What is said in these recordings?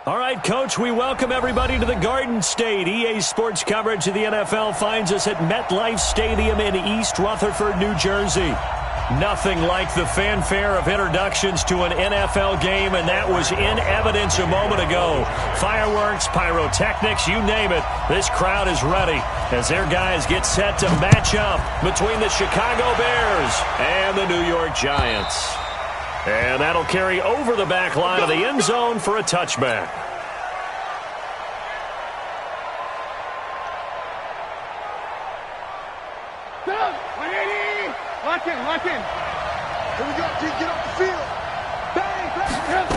All right, Coach, we welcome everybody to the Garden State. EA Sports coverage of the NFL finds us at MetLife Stadium in East Rutherford, New Jersey. Nothing like the fanfare of introductions to an NFL game, and that was in evidence a moment ago. Fireworks, pyrotechnics, you name it. This crowd is ready as their guys get set to match up between the Chicago Bears and the New York Giants. And that'll carry over the back line of the end zone for a touchback. Lock in, lock in. Here we go, G, get off the field. Bang, bang, bang.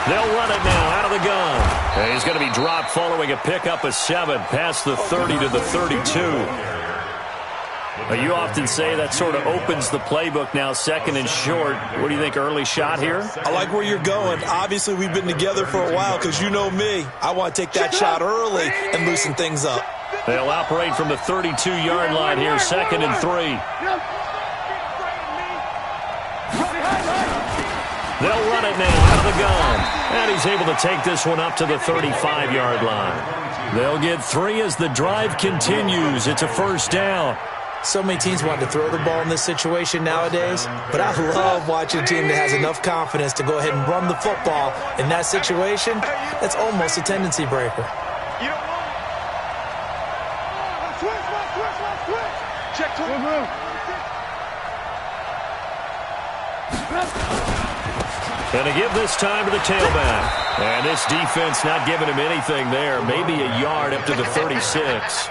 They'll run it now out of the gun. And he's going to be dropped following a pickup of 7 past the 30 to the 32. You often say that sort of opens the playbook now, second and short. What do you think, early shot here? I like where you're going. Obviously, we've been together for a while because you know me. I want to take that shot early and loosen things up. They'll operate from the 32-yard line here, second and 3. They'll run it now out of the gun. And he's able to take this one up to the 35-yard line. They'll get 3 as the drive continues. It's a first down. So many teams want to throw the ball in this situation nowadays, but I love watching a team that has enough confidence to go ahead and run the football. In that situation, that's almost a tendency breaker. Check to him. And to give this time to the tailback. And this defense not giving him anything there. Maybe a yard up to the 36.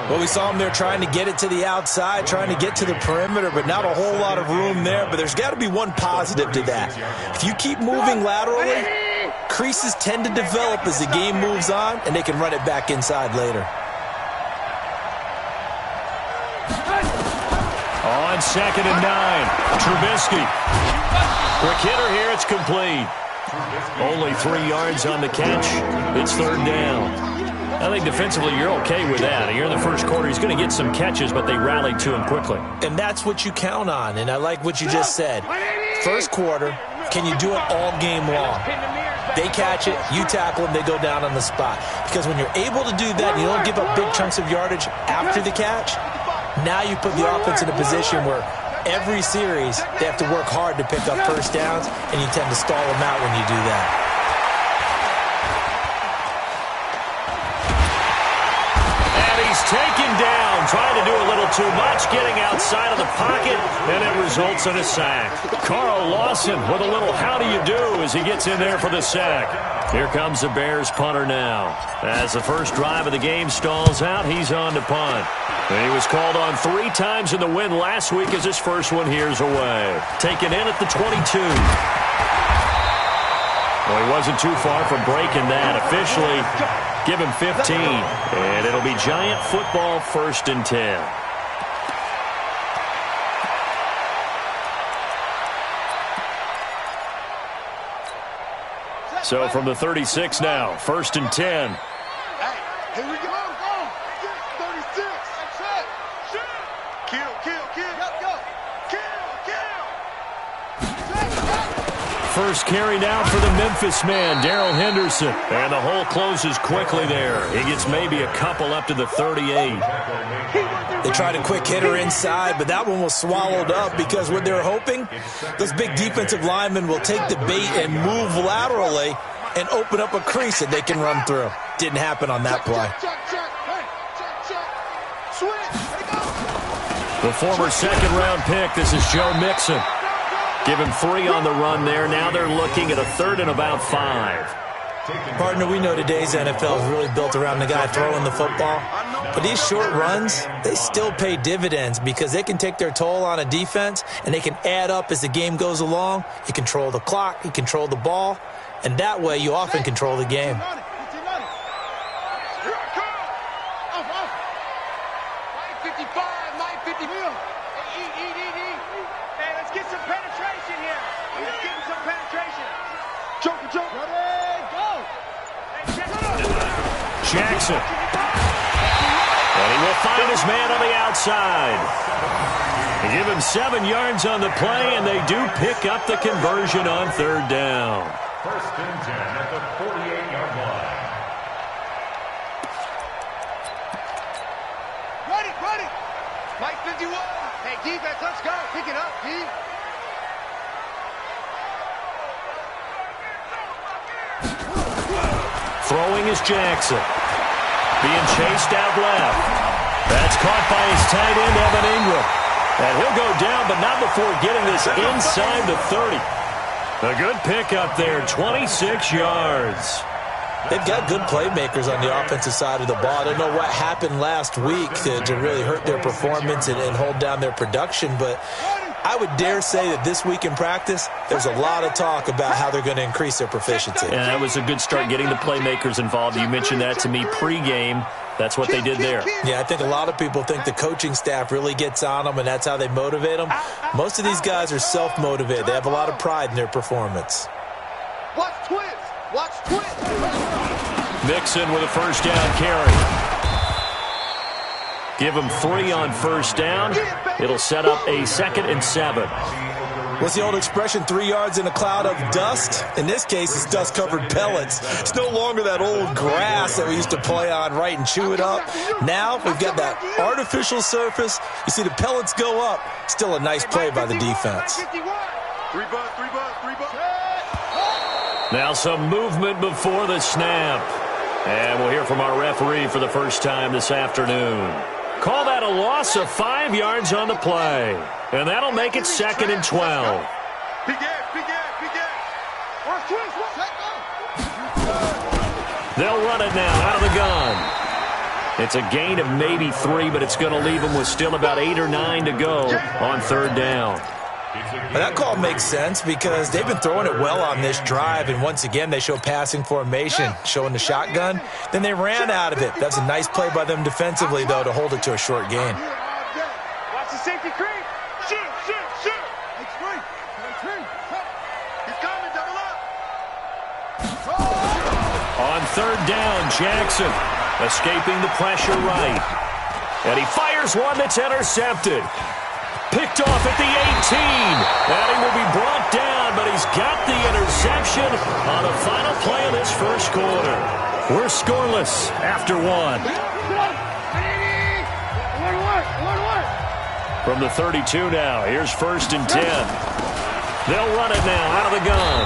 Well, we saw him there trying to get it to the outside, trying to get to the perimeter, but not a whole lot of room there. But there's got to be one positive to that. If you keep moving laterally, creases tend to develop as the game moves on, and they can run it back inside later. On second and 9, Trubisky. Quick hitter here, it's complete. Only 3 yards on the catch. It's third down. I think defensively you're okay with that. Here in the first quarter, he's going to get some catches, but they rallied to him quickly. And that's what you count on, and I like what you just said. First quarter, can you do it all game long? They catch it, you tackle them, they go down on the spot. Because when you're able to do that, and you don't give up big chunks of yardage after the catch, now you put the offense in a position where every series they have to work hard to pick up first downs, and you tend to stall them out when you do that. Taken down, trying to do a little too much, getting outside of the pocket, and it results in a sack. Carl Lawson with a little how do you do as he gets in there for the sack. Here comes the Bears punter now. As the first drive of the game stalls out, he's on to punt. And he was called on 3 times in the win last week as his first one here's away. Taken in at the 22. Well, he wasn't too far from breaking that. Officially, give him 15. And it'll be Giant football, 1st and 10. So from the 36 now, 1st and 10. Hey, here we go. 36. That's it. Kill. Go. First carry now for the Memphis man, Darrell Henderson. And the hole closes quickly there. He gets maybe a couple up to the 38. They tried a quick hitter inside, but that one was swallowed up because what they're hoping, those big defensive linemen will take the bait and move laterally and open up a crease that they can run through. Didn't happen on that play. The former second-round pick, this is Joe Mixon. Give him 3 on the run there. Now they're looking at a 3rd and about 5. Partner, we know today's NFL is really built around the guy throwing the football. But these short runs, they still pay dividends because they can take their toll on a defense and they can add up as the game goes along. You control the clock, you control the ball, and that way you often control the game. Jackson. And he will find his man on the outside. They give him 7 yards on the play, and they do pick up the conversion on 3rd down. First and 10 at the 48-yard line. Ready. Mike 51. Hey, defense, let's go. Pick it up, D. Throwing is Jackson. Being chased out left. That's caught by his tight end, Evan Ingram. And he'll go down, but not before getting this inside the 30. A good pickup there, 26 yards. They've got good playmakers on the offensive side of the ball. I don't know what happened last week to really hurt their performance and hold down their production, but I would dare say that this week in practice, there's a lot of talk about how they're going to increase their proficiency. And that was a good start getting the playmakers involved. You mentioned that to me pregame. That's what they did there. Yeah, I think a lot of people think the coaching staff really gets on them, and that's how they motivate them. Most of these guys are self-motivated. They have a lot of pride in their performance. Watch twins. Mixon with a first down carry. Give him 3 on first down. It'll set up a 2nd and 7. What's the old expression, 3 yards in a cloud of dust? In this case, it's dust-covered pellets. It's no longer that old grass that we used to play on, right, and chew it up. Now we've got that artificial surface. You see the pellets go up. Still a nice play by the defense. 3 bucks. Now some movement before the snap. And we'll hear from our referee for the first time this afternoon. Call that a loss of 5 yards on the play. And that'll make it 2nd and 12. They'll run it now out of the gun. It's a gain of maybe 3, but it's going to leave them with still about 8 or 9 to go on 3rd down. Well, that call makes sense because they've been throwing it well on this drive, and once again they show passing formation, showing the shotgun. Then they ran out of it. That's a nice play by them defensively, though, to hold it to a short gain. Watch the safety creep. Shoot. He's coming, double up. On 3rd down, Jackson escaping the pressure right. And he fires one that's intercepted. Picked off at the 18. And he will be brought down, but he's got the interception on the final play of this first quarter. We're scoreless after 1. From the 32 now, here's 1st and 10. They'll run it now out of the gun.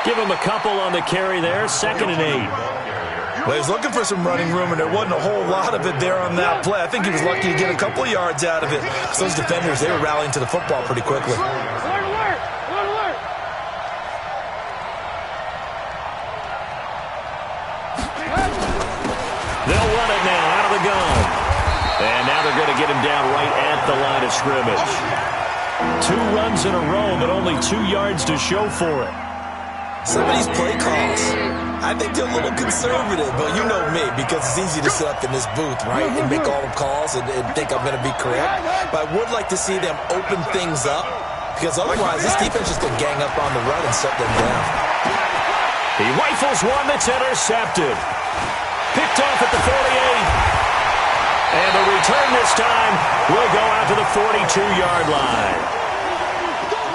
Give him a couple on the carry there, 2nd and 8. Well, he was looking for some running room, and there wasn't a whole lot of it there on that play. I think he was lucky to get a couple of yards out of it. Because those defenders, they were rallying to the football pretty quickly. They'll run it now out of the gun. And now they're going to get him down right at the line of scrimmage. 2 runs in a row, but only 2 yards to show for it. Some of these play calls, I think they're a little conservative, but you know me, because it's easy to sit up in this booth, right, and make all the calls and think I'm going to be correct. But I would like to see them open things up, because otherwise this defense is going to gang up on the run and shut them down. He rifles one that's intercepted. Picked off at the 48. And the return this time will go out to the 42-yard line.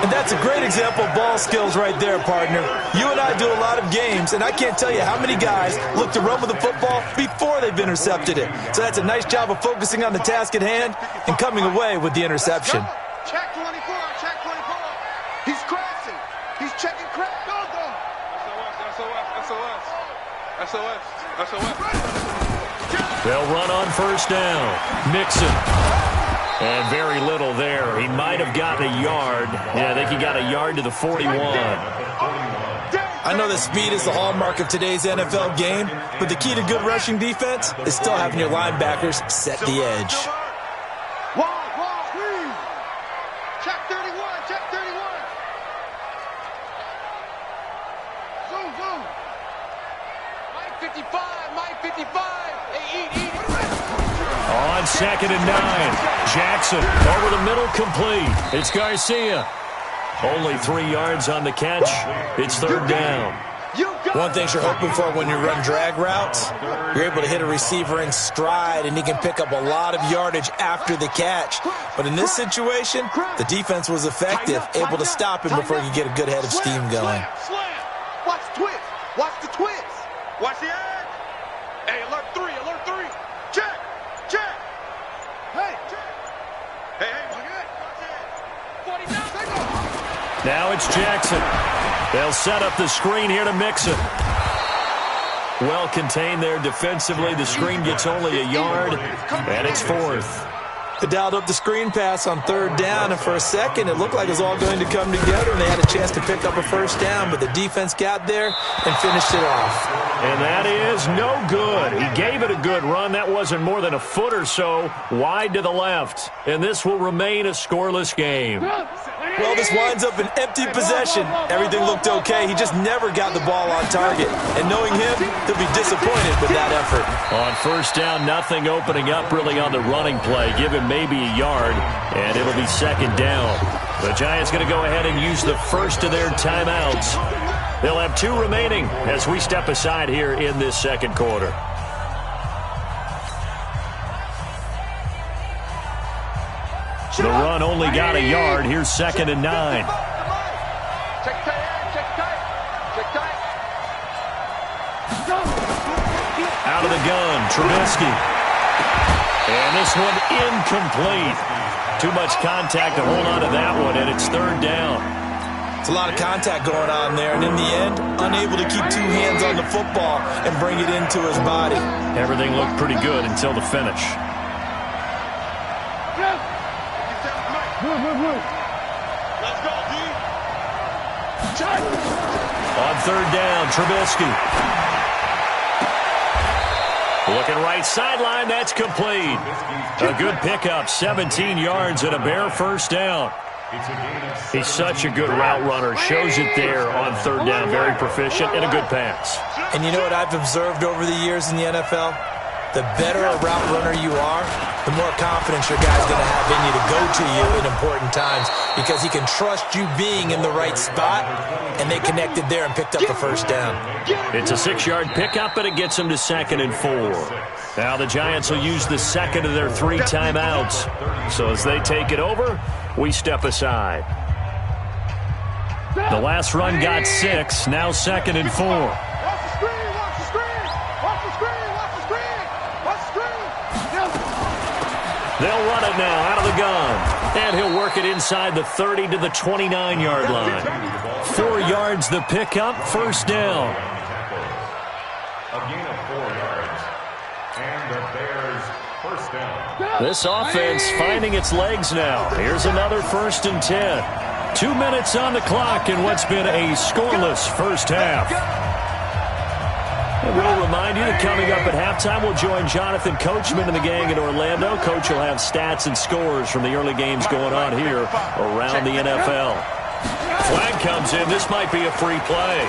And that's a great example of ball skills right there, partner. You and I do a lot of games, and I can't tell you how many guys look to run with the football before they've intercepted it. So that's a nice job of focusing on the task at hand and coming away with the interception. Check 24. He's crashing. He's checking crack. Go. SOS. They'll run on first down. Mixon. And very little there. He might have gotten a yard. Yeah, I think he got a yard to the 41. I know that speed is the hallmark of today's NFL game, but the key to good rushing defense is still having your linebackers set the edge. Check 31. Zoom. Mike 55. Hey, eat. On 2nd and 9. Jackson over the middle, complete. It's Garcia. Only 3 yards on the catch. It's 3rd down. One thing you're hoping for when you run drag routes, you're able to hit a receiver in stride, and he can pick up a lot of yardage after the catch. But in this situation, the defense was effective, able to stop him before he could get a good head of steam going. Watch the twist. Watch the edge. Hey, alert 3, alert 3. Check, check. Hey, check. Hey, look at it. 49. Now it's Jackson. They'll set up the screen here to mix it. Well contained there defensively. The screen gets only a yard, and it's fourth. They dialed up the screen pass on third down, and for a second it looked like it was all going to come together, and they had a chance to pick up a first down, but the defense got there and finished it off. And that is no good. He gave it a good run. That wasn't more than a foot or so wide to the left, and this will remain a scoreless game. Well, this winds up an empty possession. Everything looked okay. He just never got the ball on target. And knowing him, he'll be disappointed with that effort. On first down, nothing opening up really on the running play. Give him maybe a yard, and it'll be second down. The Giants going to go ahead and use the first of their timeouts. They'll have 2 remaining as we step aside here in this second quarter. The run only got a yard. Here's second and 9. Check tight, check tight, check tight. Out of the gun, Trubisky. And this one incomplete. Too much contact to hold on to that one, and it's third down. It's a lot of contact going on there, and in the end, unable to keep 2 hands on the football and bring it into his body. Everything looked pretty good until the finish. Let's go, D. On third down, Trubisky. Looking right sideline, that's complete. A good pickup, 17 yards and a bare first down. He's such a good route runner. Shows it there on third down. Very proficient and a good pass. And you know what I've observed over the years in the NFL? The better a route runner you are, the more confidence your guy's going to have in you to go to you in important times because he can trust you being in the right spot, and they connected there and picked up the first down. It's a 6-yard pickup, and it gets them to second and 4. Now the Giants will use the second of their 3 timeouts. So as they take it over, we step aside. The last run got 6, now second and 4. Watch the screen, watch the screen, watch the screen, watch the screen, watch the screen. They'll run it now out of the gun. And he'll work it inside the 30 to the 29-yard line. 4 yards the pickup, first down. A gain of 4 yards. And the Bears first down. This offense finding its legs now. Here's another first and 10. 2 minutes on the clock in what's been a scoreless first half. And we'll remind you that coming up at halftime, we'll join Jonathan Coachman and the gang in Orlando. Coach will have stats and scores from the early games going on here around the NFL. Flag comes in. This might be a free play.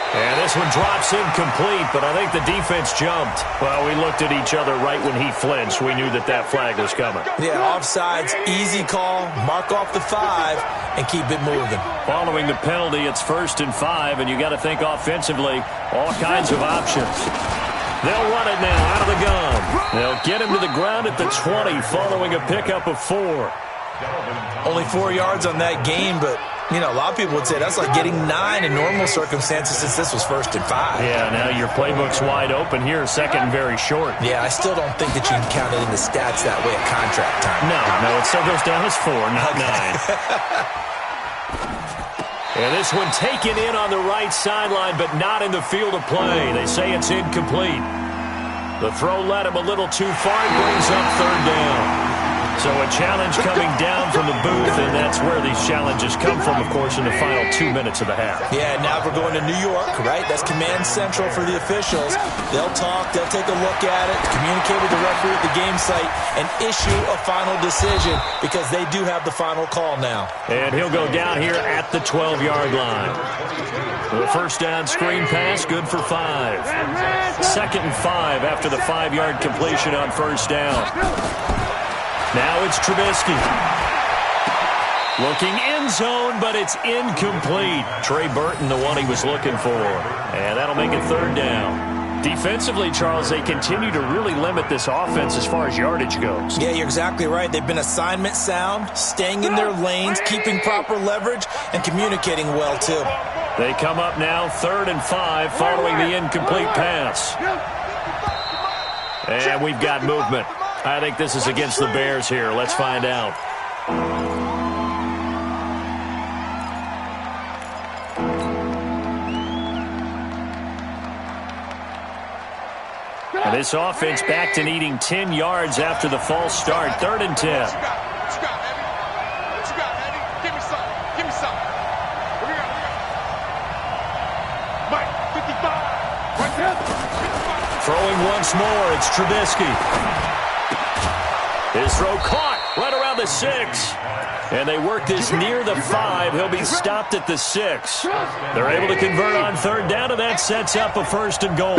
And this one drops incomplete, but I think the defense jumped. Well, we looked at each other right when he flinched. We knew that that flag was coming. Yeah, offsides, easy call, mark off the 5, and keep it moving. Following the penalty, it's first and 5, and you got to think offensively, all kinds of options. They'll run it now out of the gun. They'll get him to the ground at the 20 following a pickup of 4. Only 4 yards on that gain, but, you know, a lot of people would say that's like getting 9 in normal circumstances since this was first and 5. Yeah, now your playbook's wide open here, second and very short. Yeah, I still don't think that you can count it in the stats that way at contract time. No, it still goes down as 4, not 9. And this one taken in on the right sideline, but not in the field of play. They say it's incomplete. The throw led him a little too far. It brings up third down. So a challenge coming down from the booth, and that's where these challenges come from, of course, in the final 2 minutes of the half. Yeah, now we're going to New York, right? That's command central for the officials. They'll talk, they'll take a look at it, communicate with the referee at the game site, and issue a final decision because they do have the final call now. And he'll go down here at the 12-yard line. The first down screen pass, good for 5. Second and 5 after the 5-yard completion on first down. Now it's Trubisky. Looking end zone, but it's incomplete. Trey Burton, the one he was looking for. And that'll make it third down. Defensively, Charles, they continue to really limit this offense as far as yardage goes. Yeah, you're exactly right. They've been assignment sound, staying in their lanes, keeping proper leverage, and communicating well, too. They come up now 3rd and 5 following the incomplete pass. And we've got movement. I think this is against the Bears here. Let's find out. And this offense back to needing 10 yards after the false start. 3rd and 10. Throwing once more, it's Trubisky. His throw caught right around the 6. And they work this near the 5. He'll be stopped at the 6. They're able to convert on 3rd down, and that sets up a 1st and goal.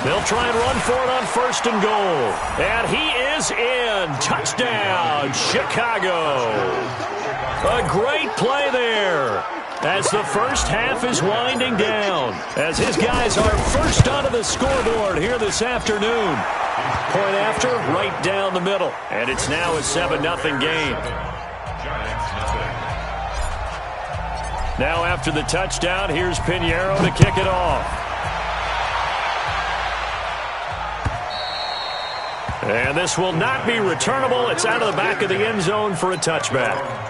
They'll try and run for it on 1st and goal. And he is in. Touchdown, Chicago. A great play there as the first half is winding down, as his guys are first onto the scoreboard here this afternoon. Point after, right down the middle. And it's now a 7-0 game. Now after the touchdown, here's Pinheiro to kick it off. And this will not be returnable. It's out of the back of the end zone for a touchback.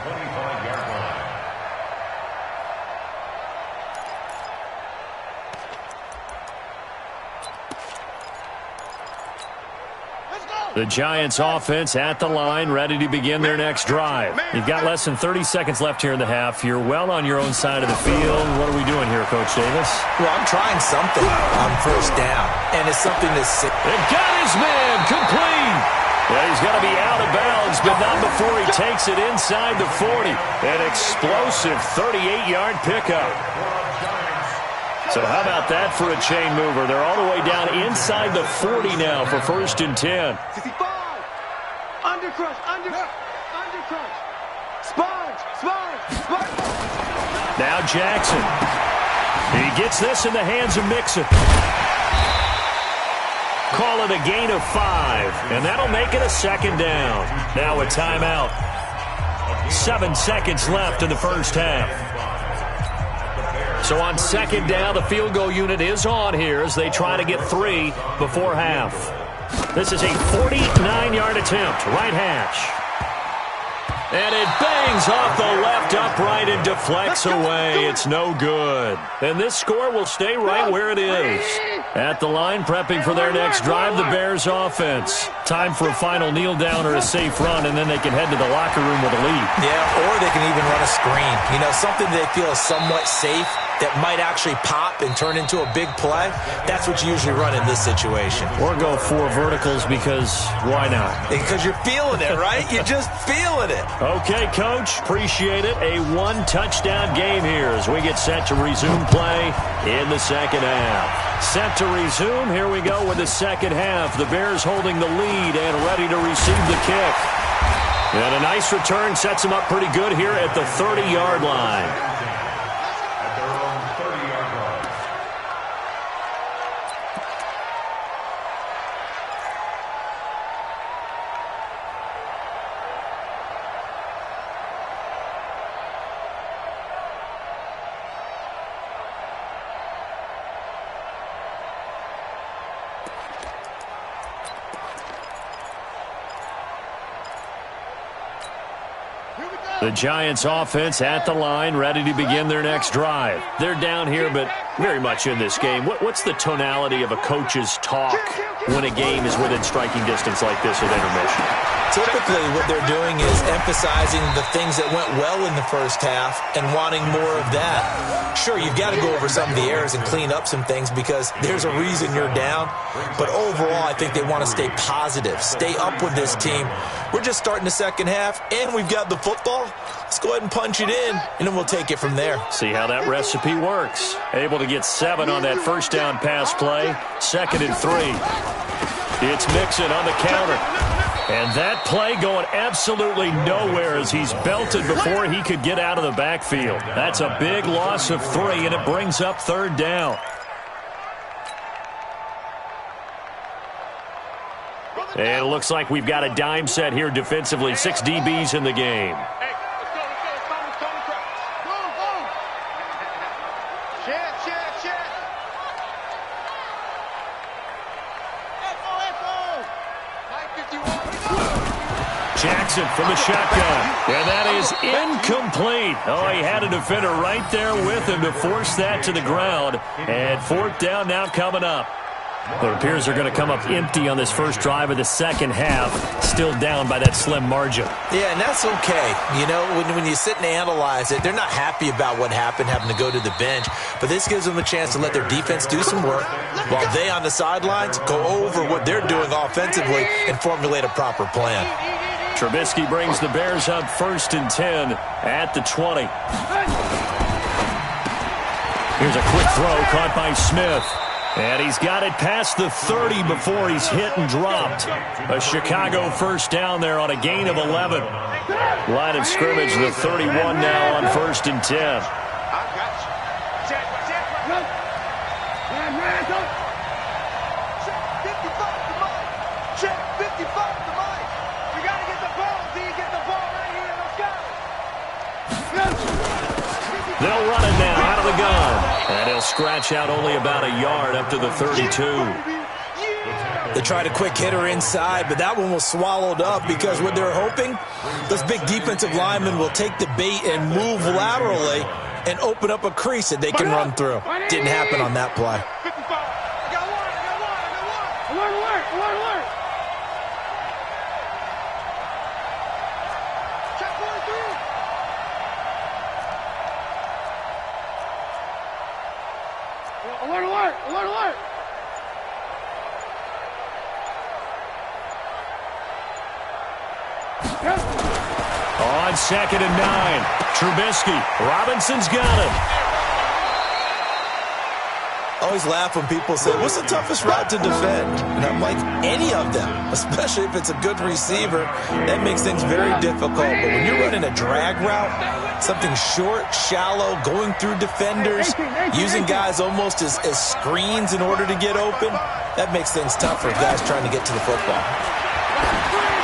The Giants offense at the line, ready to begin their next drive. You've got less than 30 seconds left here in the half. You're well on your own side of the field. What are we doing here, Coach Davis? Well, I'm trying something on 1st down, and it's something that's... They got his man complete. Yeah, he's got to be out of bounds, but not before he takes it inside the 40. An explosive 38-yard pickup. So how about that for a chain mover? They're all the way down inside the 40 now for 1st and 10. 65. Undercrush. Sponge. Now Jackson. He gets this in the hands of Mixon. Call it a gain of 5, and that'll make it a 2nd down. Now a timeout. 7 seconds left in the first half. So on 2nd down, the field goal unit is on here as they try to get 3 before half. This is a 49-yard attempt, right hash. And it bangs off the left upright and deflects away. It's no good. And this score will stay right where it is. At the line, prepping for their next drive, the Bears offense. Time for a final kneel down or a safe run, and then they can head to the locker room with a lead. Yeah, or they can even run a screen. You know, something they feel is somewhat safe that might actually pop and turn into a big play. That's what you usually run in this situation. Or go 4 verticals because why not? Because you're feeling it, right? You're just feeling it. Okay, Coach. Appreciate it. A 1-touchdown game here as we get set to resume play in the second half. Set to resume. Here we go with the second half. The Bears holding the lead and ready to receive the kick. And a nice return sets them up pretty good here at the 30-yard line. The Giants offense at the line, ready to begin their next drive. They're down here, but very much in this game. What's the tonality of a coach's talk when a game is within striking distance like this at intermission? Typically, what they're doing is emphasizing the things that went well in the first half and wanting more of that. Sure, you've got to go over some of the errors and clean up some things because there's a reason you're down. But overall, I think they want to stay positive, stay up with this team. We're just starting the second half, and we've got the football. Let's go ahead and punch it in, and then we'll take it from there. See how that recipe works. Able to get 7 on that first down pass play. 2nd and 3. It's Mixon on the counter. And that play going absolutely nowhere as he's belted before he could get out of the backfield. That's a big loss of 3, and it brings up 3rd down. And it looks like we've got a dime set here defensively. 6 DBs in the game. Hey, let's go. It's Tommy Cross. Go. Share. Jackson from the shotgun. And that is incomplete. Oh, he had a defender right there with him to force that to the ground. And 4th down now coming up. It appears they're going to come up empty on this first drive of the second half. Still down by that slim margin. Yeah, and that's okay. You know, when you sit and analyze it, they're not happy about what happened, having to go to the bench. But this gives them a chance to let their defense do some work while they on the sidelines go over what they're doing offensively and formulate a proper plan. Trubisky brings the Bears up 1st and 10 at the 20. Here's a quick throw caught by Smith. And he's got it past the 30 before he's hit and dropped. A Chicago first down there on a gain of 11. Line of scrimmage, the 31 now on 1st and 10. I got you. Check. 55 to Mike. Check 55 to Mike. You got to get the ball, D. Get the ball right here. Let's go. They'll run it now out of the gun. And he'll scratch out only about a yard up to the 32. They tried a quick hitter inside, but that one was swallowed up because what they're hoping, those big defensive linemen will take the bait and move laterally and open up a crease that they can run through. Didn't happen on that play. 55. I got one. Alert. Check 43. Alert. On 2nd and 9, Trubisky. Robinson's got it. I always laugh when people say, what's the toughest route to defend? And I'm like, any of them, especially if it's a good receiver. That makes things very difficult. But when you're running a drag route, something short, shallow, going through defenders, using guys almost as screens in order to get open, that makes things tough for guys trying to get to the football.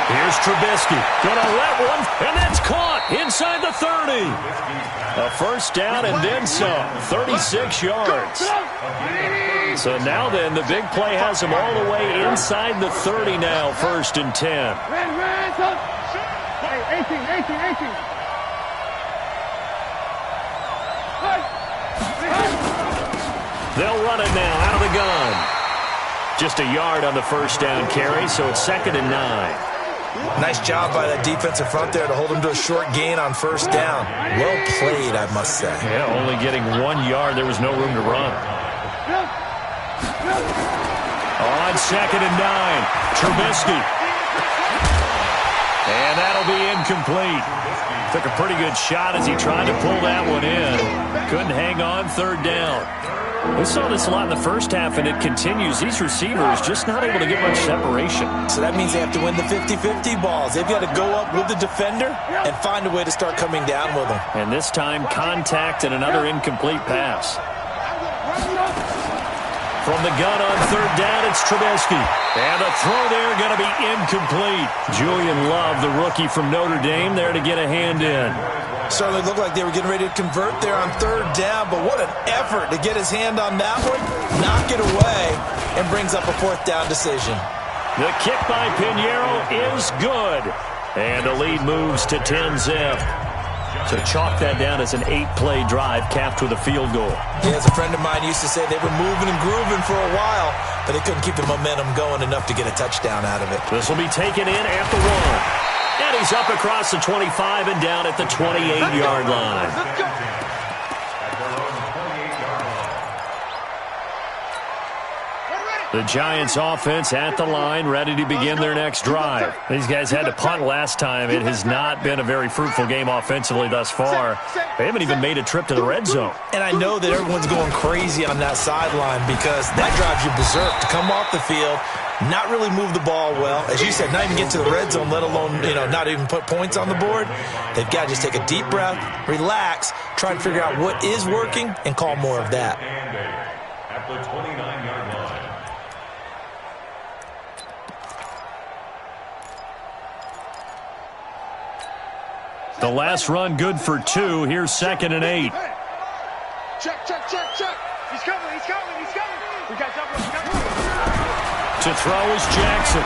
Here's Trubisky. Gonna let one, and that's caught inside the 30. A first down and then some. 36 yards. So now then, the big play has him all the way inside the 30 now. 1st and 10. Hey, 18. They'll run it now out of the gun. Just a yard on the first down carry, so it's 2nd and 9. Nice job by that defensive front there to hold him to a short gain on first down. Well played, I must say. Yeah, only getting 1 yard. There was no room to run. On 2nd and 9, Trubisky. And that'll be incomplete. Took a pretty good shot as he tried to pull that one in. Couldn't hang on 3rd down. We saw this a lot in the first half, and it continues. These receivers just not able to get much separation. So that means they have to win the 50-50 balls. They've got to go up with the defender and find a way to start coming down with them. And this time, contact and another incomplete pass. From the gun on 3rd down, it's Trubisky. And the throw there going to be incomplete. Julian Love, the rookie from Notre Dame, there to get a hand in. Certainly looked like they were getting ready to convert there on 3rd down, but what an effort to get his hand on that one, knock it away, and brings up a 4th down decision. The kick by Pinheiro is good. And the lead moves to 10-zip. So chalk that down as an 8-play drive capped with a field goal. Yeah, as a friend of mine used to say, they were moving and grooving for a while, but they couldn't keep the momentum going enough to get a touchdown out of it. This will be taken in at the 1. And he's up across the 25 and down at the 28-yard line. The Giants offense at the line, ready to begin their next drive. These guys had to punt last time. It has not been a very fruitful game offensively thus far. They haven't even made a trip to the red zone. And I know that everyone's going crazy on that sideline because that drives you berserk to come off the field, not really move the ball well. As you said, not even get to the red zone, let alone, not even put points on the board. They've got to just take a deep breath, relax, try and figure out what is working, and call more of that. At the 29-yard line. The last run good for 2. Here's 2nd and 8. Check. He's coming. We got double. To throw is Jackson.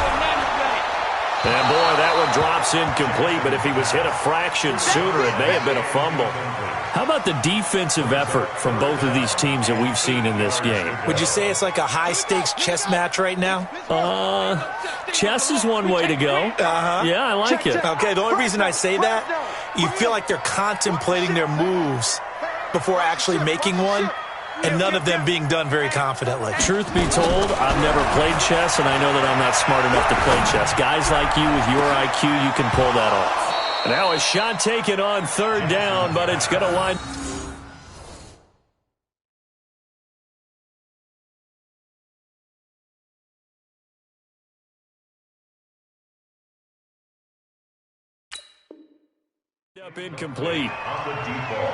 And, boy, that one drops incomplete, but if he was hit a fraction sooner, it may have been a fumble. How about the defensive effort from both of these teams that we've seen in this game? Would you say it's like a high-stakes chess match right now? Chess is one way to go. Yeah, I like it. Okay, the only reason I say that, you feel like they're contemplating their moves before actually making one, and none of them being done very confidently. Truth be told, I've never played chess, and I know that I'm not smart enough to play chess. Guys like you with your IQ, you can pull that off. Now a shot taken on 3rd down, but it's going to wind. Up incomplete. On the deep ball.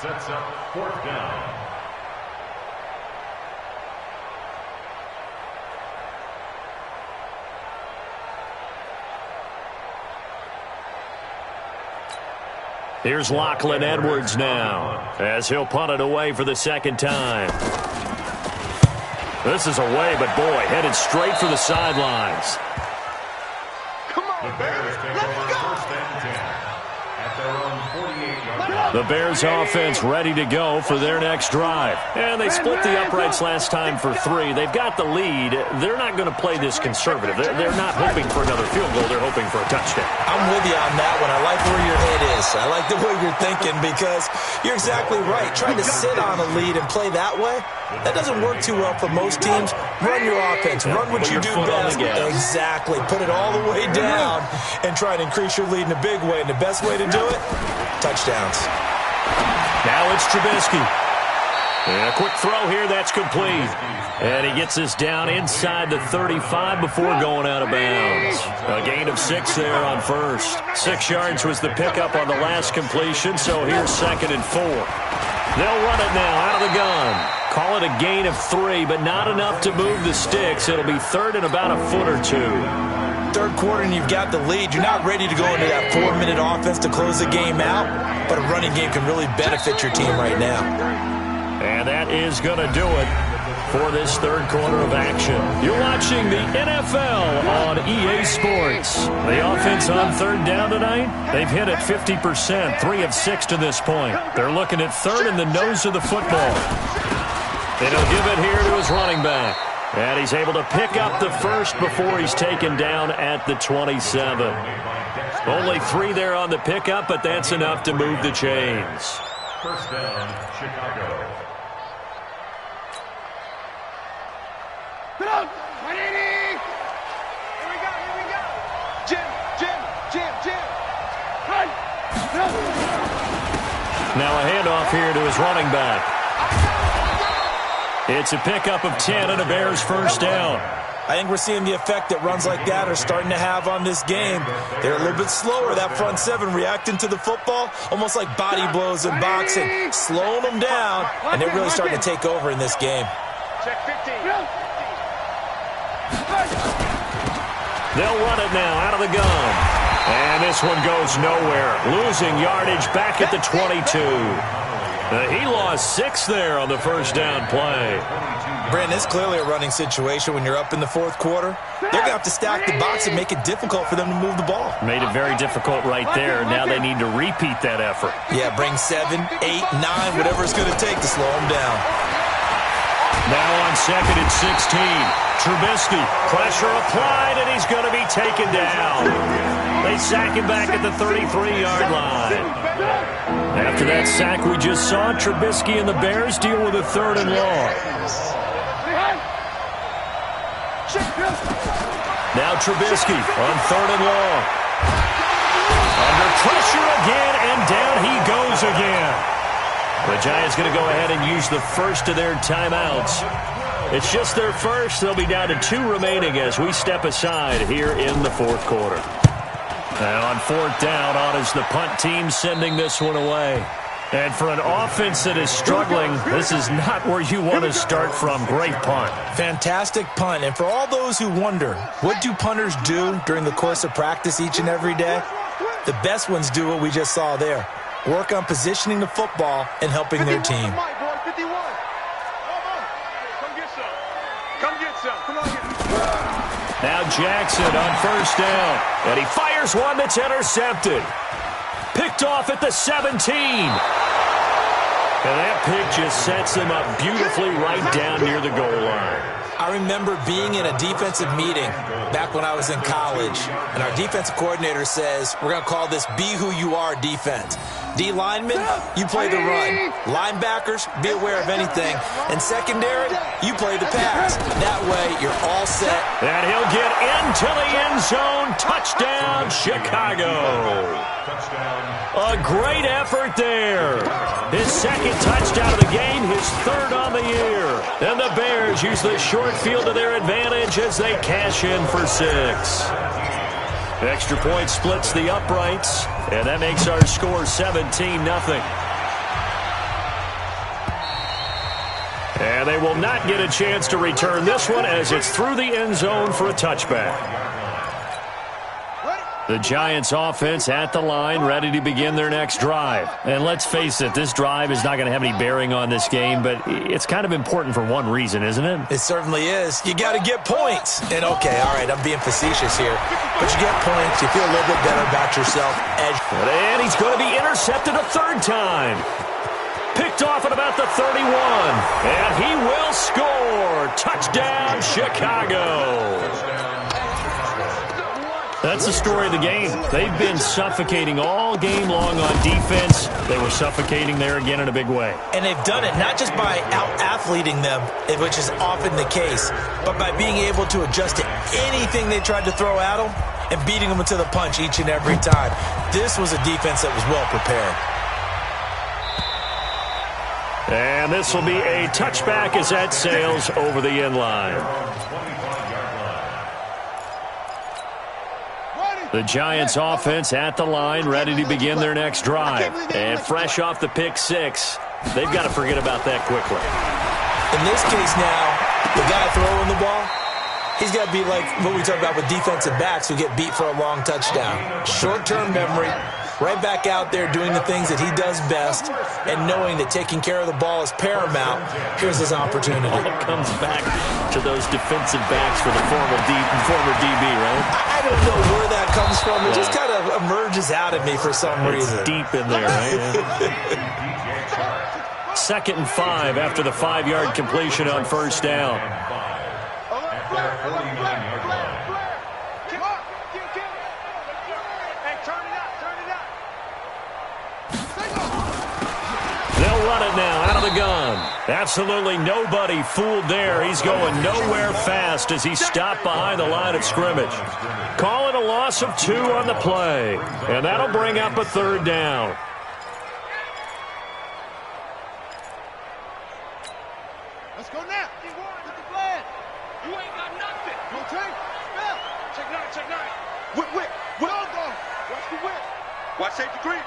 Sets up 4th down. Here's Lachlan Edwards now, as he'll punt it away for the 2nd time. This is away, but boy, headed straight for the sidelines. Come on, Bears take over 1st and 10 at their own 48-yard line. The Bears offense ready to go for their next drive. And they split the uprights last time for 3. They've got the lead. They're not going to play this conservative. They're not hoping for another field goal. They're hoping for a touchdown. I'm with you on that one. I like where your head is. I like the way you're thinking because you're exactly right. Trying to sit on a lead and play that way, that doesn't work too well for most teams. Run your offense. Run what you do best. Exactly. Put it all the way down and try and increase your lead in a big way. And the best way to do it, touchdowns. Now it's Trubisky. And a quick throw here, that's complete. And he gets us down inside the 35 before going out of bounds. A gain of 6 there on 1st. 6 yards was the pickup on the last completion, so here's 2nd and 4. They'll run it now out of the gun. Call it a gain of 3, but not enough to move the sticks. It'll be 3rd and about a foot or 2. 3rd quarter and you've got the lead. You're not ready to go into that 4-minute offense to close the game out, but a running game can really benefit your team right now. And that is going to do it for this 3rd quarter of action. You're watching the NFL on EA Sports. The offense on 3rd down tonight, they've hit it 50%, 3 of 6 to this point. They're looking at 3rd in the nose of the football. And he'll give it here to his running back. And he's able to pick up the 1st before he's taken down at the 27. Only 3 there on the pickup, but that's enough to move the chains. 1st down, Chicago. Put on! 180! Here we go! Jim! Run! Now a handoff here to his running back. It's a pickup of 10 and a Bears 1st down. I think we're seeing the effect that runs like that are starting to have on this game. They're a little bit slower, that front 7, reacting to the football, almost like body blows in boxing, slowing them down, and they're really starting to take over in this game. Check 15. They'll run it now out of the gun. And this one goes nowhere. Losing yardage back at the 22. He lost 6 there on the 1st down play. Brandon, it's clearly a running situation when you're up in the 4th quarter. They're going to have to stack the box and make it difficult for them to move the ball. Made it very difficult right there. Now they need to repeat that effort. Yeah, bring 7, 8, 9, whatever it's going to take to slow them down. Now on 2nd and 16. Trubisky, pressure applied, and he's going to be taken down. They sack him back at the 33-yard line. After that sack we just saw, Trubisky and the Bears deal with a 3rd and long. Now Trubisky on 3rd and long. Under pressure again, and down he goes again. The Giants going to go ahead and use the 1st of their timeouts. It's just their 1st. They'll be down to 2 remaining as we step aside here in the 4th quarter. Now on 4th down, on is the punt team sending this one away. And for an offense that is struggling, this is not where you want to start from. Great punt. Fantastic punt. And for all those who wonder, what do punters do during the course of practice each and every day? The best ones do what we just saw there. Work on positioning the football and helping their team. Now Jackson on first down. And he fires one that's intercepted. Picked off at the 17. And that pick just sets him up beautifully right down near the goal line. I remember being in a defensive meeting back when I was in college, and our defensive coordinator says, we're going to call this Be Who You Are defense. D linemen, you play the run. Linebackers, be aware of anything. And secondary, you play the pass. That way, you're all set. And he'll get into the end zone. Touchdown, Chicago. A great effort there. His second touchdown of the game, his third on the year. And the Bears use the short field to their advantage as they cash in for 6. Extra point splits the uprights, and that makes our score 17-0. And they will not get a chance to return this one as it's through the end zone for a touchback. The Giants offense at the line, ready to begin their next drive. And let's face it, this drive is not going to have any bearing on this game, but it's kind of important for one reason, isn't it? It certainly is. You got to get points. And okay, all right, I'm being facetious here, but you get points, you feel a little bit better about yourself. And he's going to be intercepted a third time. Picked off at about the 31. And he will score. Touchdown, Chicago. That's the story of the game. They've been suffocating all game long on defense. They were suffocating there again in a big way. And they've done it not just by out-athleting them, which is often the case, but by being able to adjust to anything they tried to throw at them and beating them to the punch each and every time. This was a defense that was well prepared. And this will be a touchback as that sails over the end line. The Giants offense at the line, ready to begin their next drive. And fresh off the pick 6, they've got to forget about that quickly. In this case now, the guy throwing the ball, he's got to be like what we talk about with defensive backs who get beat for a long touchdown. Short-term memory, right back out there doing the things that he does best, and knowing that taking care of the ball is paramount. Here's his opportunity. It comes back to those defensive backs for the former DB, right? I don't know where that comes from. It just kind of emerges out of me for some reason. It's deep in there, right? 2nd and 5 after the 5-yard completion on first down. They'll run it now out of the gun. Absolutely nobody fooled there. He's going nowhere fast as he stopped behind the line of scrimmage. Call it a loss of 2 on the play. And that'll bring up a 3rd down. Let's go now. Get the flag. You ain't got nothing. Go take. Check 9. Whip. Watch the whip. Watch safety green.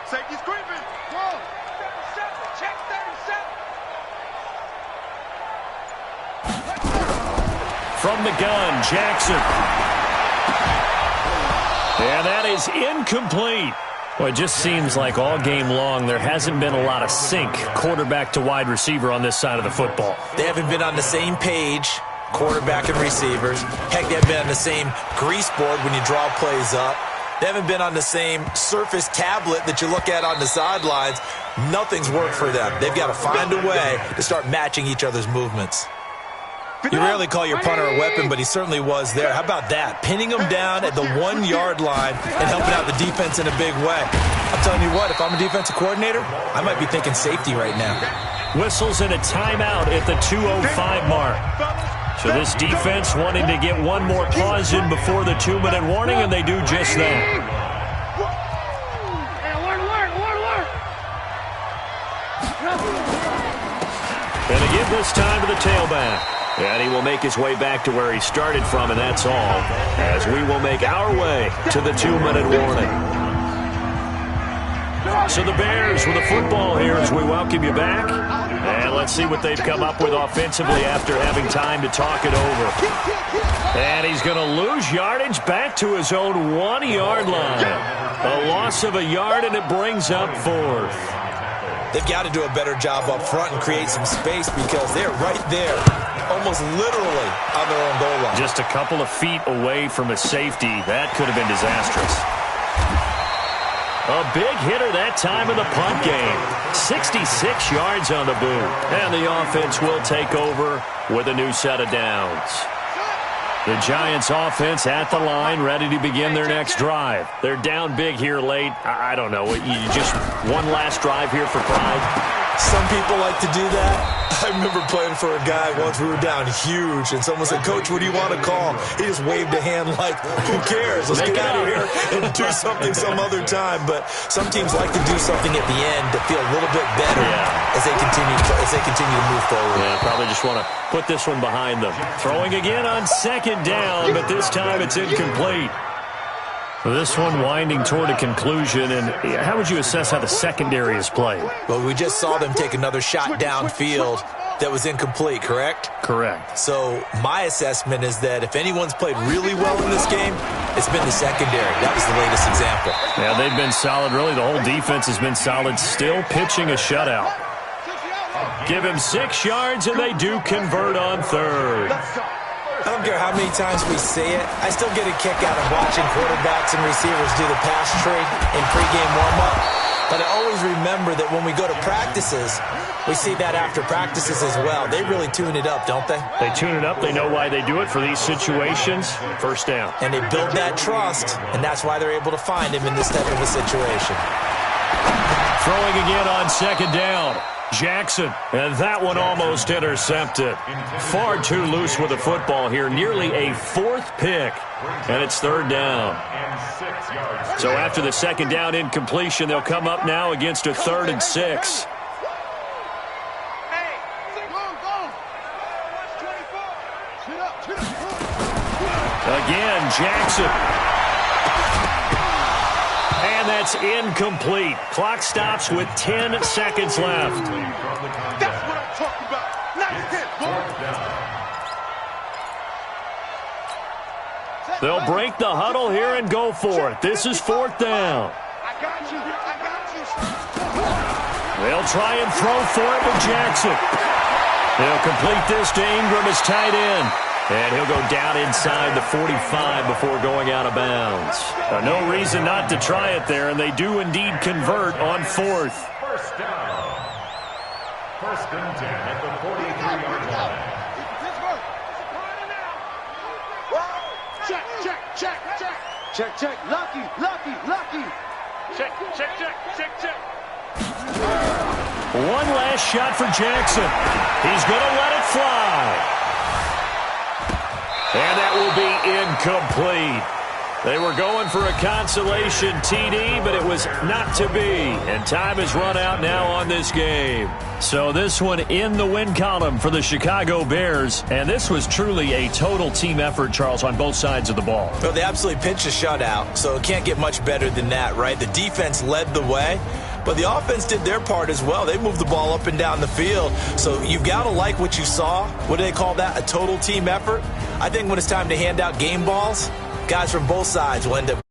Safety's creeping. Go. 37. Check 37. From the gun, Jackson. And that is incomplete. Well, it just seems like all game long there hasn't been a lot of sync quarterback to wide receiver on this side of the football. They haven't been on the same page, quarterback and receivers. Heck, they haven't been on the same grease board when you draw plays up. They haven't been on the same surface tablet that you look at on the sidelines. Nothing's worked for them. They've got to find a way to start matching each other's movements. You rarely call your punter a weapon, but he certainly was there. How about that? Pinning him down at the 1-yard line and helping out the defense in a big way. I'm telling you what, if I'm a defensive coordinator, I might be thinking safety right now. Whistles in a timeout at the 2:05 mark. So this defense wanting to get one more pause in before the 2-minute warning, and they do just that. And they give this time to the tailback. And he will make his way back to where he started from, and that's all, as we will make our way to the 2-minute warning. So the Bears with the football here as we welcome you back. And let's see what they've come up with offensively after having time to talk it over. And he's going to lose yardage back to his own 1-yard line. A loss of a yard, and it brings up 4th. They've got to do a better job up front and create some space because they're right there, almost literally on their own goal line. Just a couple of feet away from a safety. That could have been disastrous. A big hitter that time in the punt game. 66 yards on the boot. And the offense will take over with a new set of downs. The Giants offense at the line, ready to begin their next drive. They're down big here late. I don't know. You just one last drive here for pride? Some people like to do that. I remember playing for a guy once. We were down huge, and someone said, "Coach, what do you want to call?" He just waved a hand like, "Who cares? Let's get out of here and do something some other time." But some teams like to do something at the end to feel a little bit better as they continue to move forward. Yeah, probably just want to put this one behind them. Throwing again on 2nd down, but this time it's incomplete. This one winding toward a conclusion, and how would you assess how the secondary is playing? Well, we just saw them take another shot downfield that was incomplete, correct? Correct. So my assessment is that if anyone's played really well in this game, it's been the secondary. That was the latest example. Yeah, they've been solid. Really, the whole defense has been solid. Still pitching a shutout. Give him 6 yards, and they do convert on 3rd. I don't care how many times we say it. I still get a kick out of watching quarterbacks and receivers do the pass tree in pregame warm-up. But I always remember that when we go to practices, we see that after practices as well. They really tune it up, don't they? They tune it up. They know why they do it for these situations. 1st down. And they build that trust, and that's why they're able to find him in this type of a situation. Throwing again on 2nd down. Jackson, and that one almost intercepted. Far too loose with the football here. Nearly a 4th pick, and it's 3rd down. So after the 2nd down incompletion, they'll come up now against a 3rd and 6. Again, Jackson. And that's incomplete. Clock stops with 10 seconds left. That's what I'm talking about. Nice hit, boy. They'll break the huddle here and go for it. This is 4th down. I got you. They'll try and throw for it with Jackson. They'll complete this to Ingram as tight end. And he'll go down inside the 45 before going out of bounds. No reason not to try it there, and they do indeed convert on 4th. 1st down. 1st and 10 at the 43-yard line. Check. Lucky. Check. One last shot for Jackson. He's going to let it fly. And that will be incomplete. They were going for a consolation TD, but it was not to be. And time has run out now on this game. So this one in the win column for the Chicago Bears. And this was truly a total team effort, Charles, on both sides of the ball. Well, they absolutely pitched a shutout, so it can't get much better than that, right? The defense led the way, but the offense did their part as well. They moved the ball up and down the field. So you've got to like what you saw. What do they call that? A total team effort? I think when it's time to hand out game balls, guys from both sides will end up